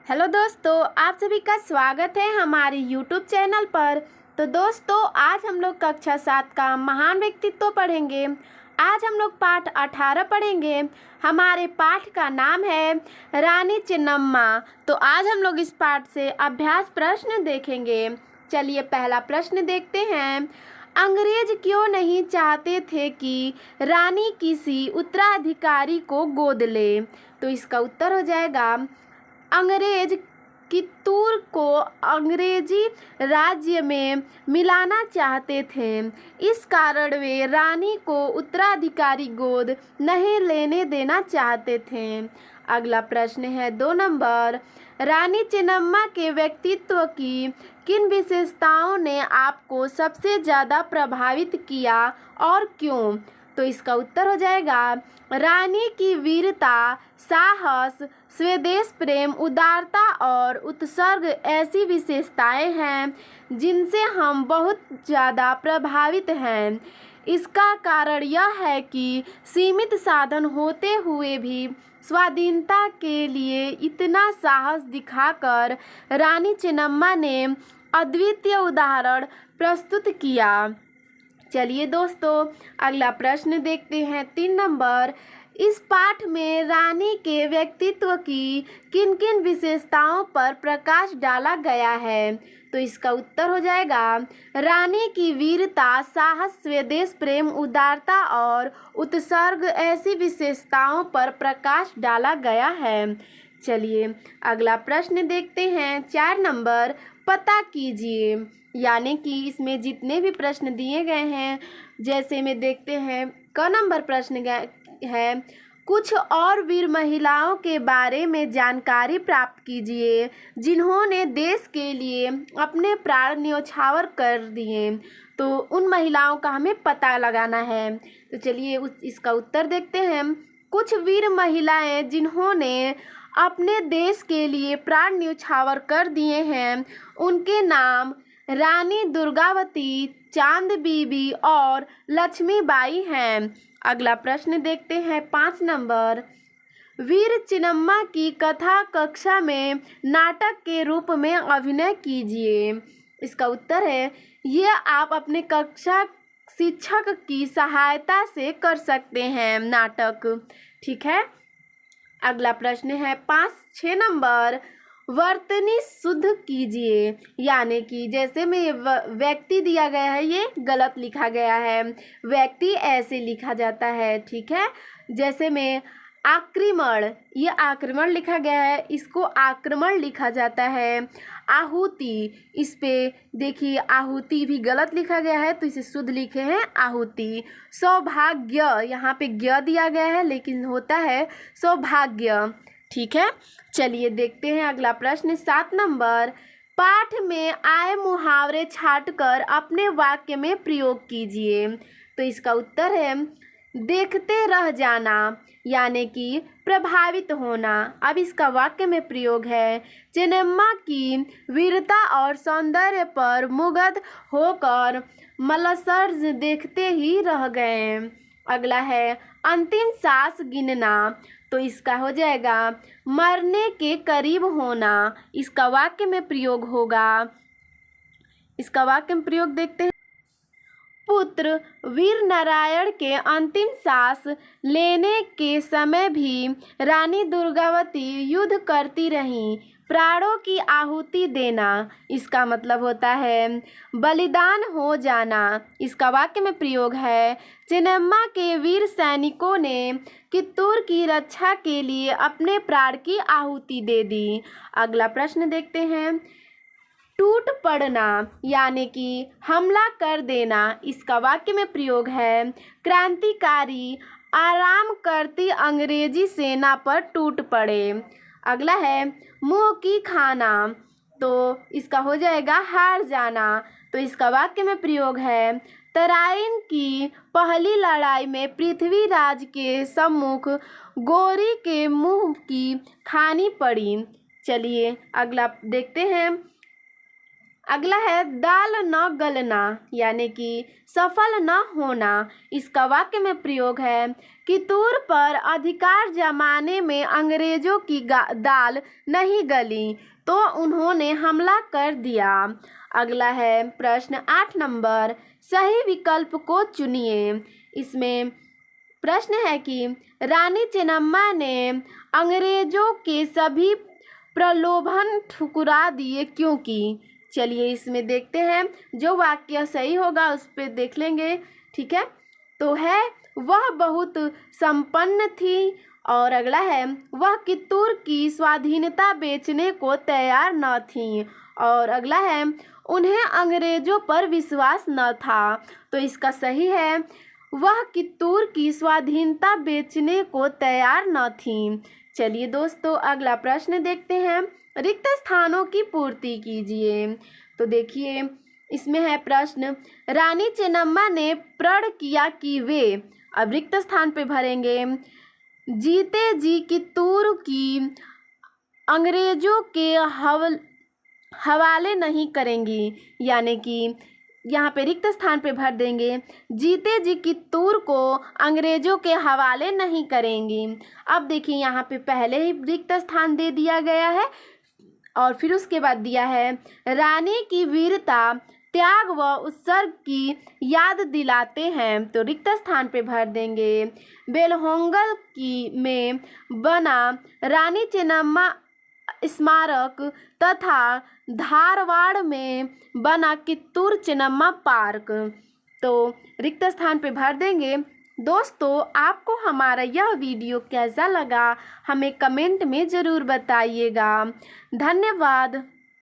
Hello दोस्तों, आप सभी का स्वागत है हमारे यूट्यूब चैनल पर। तो दोस्तों, आज हम लोग कक्षा 7 का महान व्यक्तित्व पढ़ेंगे। आज हम लोग पाठ 18 पढ़ेंगे। हमारे पाठ का नाम है रानी चेन्नम्मा। तो आज हम लोग इस पाठ से अभ्यास प्रश्न देखेंगे। चलिए पहला प्रश्न देखते हैं। अंग्रेज क्यों नहीं चाहते थे कि रानी किसी उत्तराधिकारी को गोद ले? तो इसका उत्तर हो जाएगा, अंग्रेज कित्तूर को अंग्रेजी राज्य में मिलाना चाहते थे। इस कारण वे रानी को उत्तराधिकारी गोद नहीं लेने देना चाहते थे। अगला प्रश्न है 2 नंबर। रानी चेन्नम्मा के व्यक्तित्व की किन विशेषताओं ने आपको सबसे ज़्यादा प्रभावित किया और क्यों? तो इसका उत्तर हो जाएगा, रानी की वीरता, साहस, स्वदेश प्रेम, उदारता और उत्सर्ग ऐसी विशेषताएं हैं जिनसे हम बहुत ज़्यादा प्रभावित हैं। इसका कारण यह है कि सीमित साधन होते हुए भी स्वाधीनता के लिए इतना साहस दिखाकर रानी चेन्नम्मा ने अद्वितीय उदाहरण प्रस्तुत किया। चलिए दोस्तों, अगला प्रश्न देखते हैं 3 नंबर। इस पाठ में रानी के व्यक्तित्व की किन किन विशेषताओं पर प्रकाश डाला गया है? तो इसका उत्तर हो जाएगा, रानी की वीरता, साहस, स्वदेश प्रेम, उदारता और उत्सर्ग ऐसी विशेषताओं पर प्रकाश डाला गया है। चलिए अगला प्रश्न देखते हैं 4 नंबर। पता कीजिए, यानी कि इसमें जितने भी प्रश्न दिए गए हैं, जैसे में देखते हैं क नंबर प्रश्न है, कुछ और वीर महिलाओं के बारे में जानकारी प्राप्त कीजिए जिन्होंने देश के लिए अपने प्राण न्यौछावर कर दिए। तो उन महिलाओं का हमें पता लगाना है। तो चलिए इसका उत्तर देखते हैं। कुछ वीर महिलाएं जिन्होंने अपने देश के लिए प्राण न्यौछावर कर दिए हैं, उनके नाम रानी दुर्गावती, चांद बीबी और लक्ष्मीबाई हैं। अगला प्रश्न देखते हैं 5 नंबर। वीर चेन्नम्मा की कथा कक्षा में नाटक के रूप में अभिनय कीजिए। इसका उत्तर है, ये आप अपने कक्षा शिक्षक की सहायता से कर सकते हैं नाटक। ठीक है। अगला प्रश्न है 5-6 नंबर। वर्तनी शुद्ध कीजिए, यानी कि जैसे में ये व्यक्ति दिया गया है, ये गलत लिखा गया है। व्यक्ति ऐसे लिखा जाता है। ठीक है। जैसे में आक्रमण, ये आक्रमण लिखा गया है, इसको आक्रमण लिखा जाता है। आहुति, इस पे देखिए आहुति भी गलत लिखा गया है, तो इसे शुद्ध लिखे हैं आहुति। सौभाग्य, यहाँ पे ज्ञ दिया गया है लेकिन होता है सौभाग्य। ठीक है। चलिए देखते हैं अगला प्रश्न 7 नंबर। पाठ में आए मुहावरे छांटकर अपने वाक्य में प्रयोग कीजिए। तो इसका उत्तर है, देखते रह जाना, यानी कि प्रभावित होना। अब इसका वाक्य में प्रयोग है, चेन्नम्मा की वीरता और सौंदर्य पर मुग्ध होकर मलसर्ज देखते ही रह गए। अगला है अंतिम सांस गिनना। तो इसका हो जाएगा, मरने के करीब होना। इसका वाक्य में प्रयोग होगा। इसका वाक्य में प्रयोग देखते हैं। पुत्र वीर नारायण के अंतिम सांस लेने के समय भी रानी दुर्गावती युद्ध करती रहीं, प्राणों की आहुति देना। इसका मतलब होता है बलिदान हो जाना। इसका वाक्य में प्रयोग है, चेन्नम्मा के वीर सैनिकों ने कित्तूर की रक्षा के लिए अपने प्राण की आहुति दे दी। अगला प्रश्न देखते हैं। टूट पड़ना, यानी कि हमला कर देना। इसका वाक्य में प्रयोग है, क्रांतिकारी आराम करती अंग्रेजी सेना पर टूट पड़े। अगला है मुंह की खाना। तो इसका हो जाएगा हार जाना। तो इसका वाक्य में प्रयोग है, तराइन की पहली लड़ाई में पृथ्वीराज के सम्मुख गोरी के मुंह की खानी पड़ी। चलिए अगला देखते हैं। अगला है दाल न गलना यानी कि सफल न होना। इसका वाक्य में प्रयोग है, कित्तूर पर अधिकार जमाने में अंग्रेजों की दाल नहीं गली तो उन्होंने हमला कर दिया। अगला है प्रश्न 8 नंबर, सही विकल्प को चुनिए। इसमें प्रश्न है कि रानी चेन्नम्मा ने अंग्रेजों के सभी प्रलोभन ठुकरा दिए क्योंकि। चलिए इसमें देखते हैं, जो वाक्य सही होगा उस पर देख लेंगे। ठीक है, तो है वह बहुत संपन्न थी, और अगला है वह कित्तूर की स्वाधीनता बेचने को तैयार न थी, और अगला है उन्हें अंग्रेजों पर विश्वास न था। तो इसका सही है, वह कित्तूर की स्वाधीनता बेचने को तैयार न थी। चलिए दोस्तों अगला प्रश्न देखते हैं, रिक्त स्थानों की पूर्ति कीजिए। तो देखिए इसमें है प्रश्न, रानी चेन्नम्मा ने प्रण किया कि वे, अब रिक्त स्थान पे भरेंगे, जीते जी कित्तूर की अंग्रेजों के हवाले नहीं करेंगी, यानी कि यहाँ पे रिक्त स्थान पे भर देंगे, जीते जी कित्तूर को अंग्रेजों के हवाले नहीं करेंगी। अब देखिए यहाँ पे पहले ही रिक्त स्थान दे दिया गया है और फिर उसके बाद दिया है, रानी की वीरता, त्याग व उत्सर्ग की याद दिलाते हैं। तो रिक्त स्थान पे भर देंगे, बेलहोंगल में बना रानी चेन्नम्मा स्मारक तथा धारवाड़ में बना कित्तूर चेन्नम्मा पार्क। तो रिक्त स्थान पे भर देंगे। दोस्तों आपको हमारा यह वीडियो कैसा लगा हमें कमेंट में ज़रूर बताइएगा। धन्यवाद।